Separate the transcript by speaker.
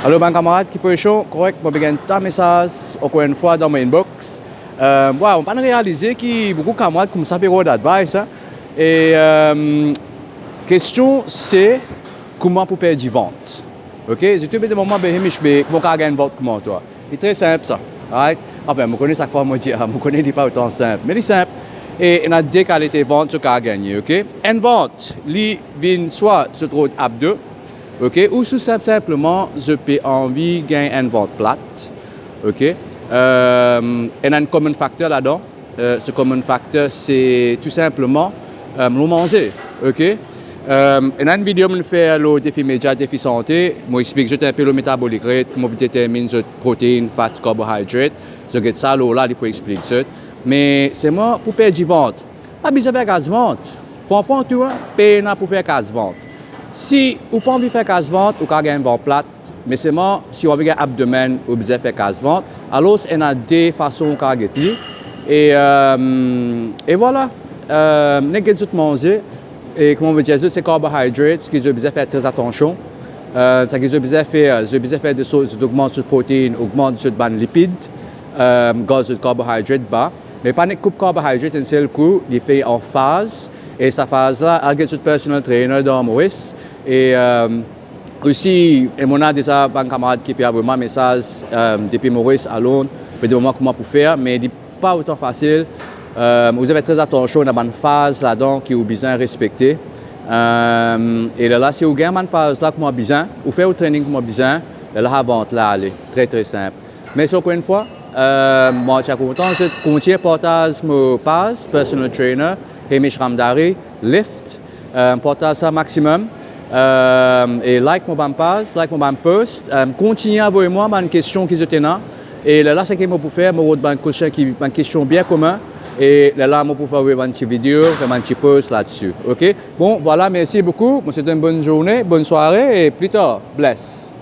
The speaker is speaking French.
Speaker 1: Alors, mes camarades qui peuvent chaud, correct, moi, j'ai un message, encore une fois, dans mon inbox. On peut réaliser que beaucoup de camarades comme ça peuvent d'advice. Hein? Et question, c'est comment pour faire du vente. Ok? Si tu veux des moments, comment gagner une vente comment toi? C'est très simple ça. Right? Enfin, je connais chaque fois, je connais pas autant simple, mais c'est simple. Et il y a deux qualités de vente que tu as gagner. Ok? Une vente, il vient soit se trouve à 2. OK? Ou tout simplement, je peux envie de gagner une vente plate. OK? Il y a un common facteur là-dedans. Ce common facteur, c'est tout simplement le manger. OK? Il y a une vidéo que je fais le défi média, défi santé. Je explique un peu le métabolique rate, comment détermine les protéines, fats, carbohydrates. Je vais ça là, je peux expliquer ça. Mais c'est moi pour faire du vente. Pas besoin de faire 15 ventes. Franchement, tu vois, payer pour faire 15 ventes. Si vous n'avez pas envie de faire 15 ventes, vous avez une vente plate, mais c'est moi, si vous avez un abdomen, vous avez faire 15 ventes, alors il y a des façons de faire. Et voilà, vous avez tout manger. Et comme on veut dire, c'est carbohydrates, ce qu'ils ont besoin de faire très attention. Ce qu'ils ont besoin de faire des choses, d'augmenter les protéines, augmenter les lipides, gaz de carbohydrates bas. Mais pas une coupe de carbohydrates, un seul coup, il fait en phase. Et cette phase-là, elle est personal trainer dans Maurice. Et aussi, on a déjà un camarade qui peut avoir un message depuis Maurice à Londres, pour dire comment pour faire, mais ce n'est pas autant facile. Vous avez très attention à une phase là-dedans qui est besoin de respecter. Et là, si vous avez une phase là comme besoin, vous faites le training comme besoin, la vente là, elle est très très simple. Mais encore une fois, moi, je suis content de continuer à partager mon pass, personal trainer, Hamish Ramdari, lift, partage ça maximum. Et like mon page, like mon post. Continuez à envoyer moi une question qui est là. Et là, c'est ce que je peux faire, une question bien commune. Et là, je peux faire une petite vidéo, un petit post là-dessus. OK? Bon, voilà, merci beaucoup. C'est une bonne journée, bonne soirée et plus tard. Bless.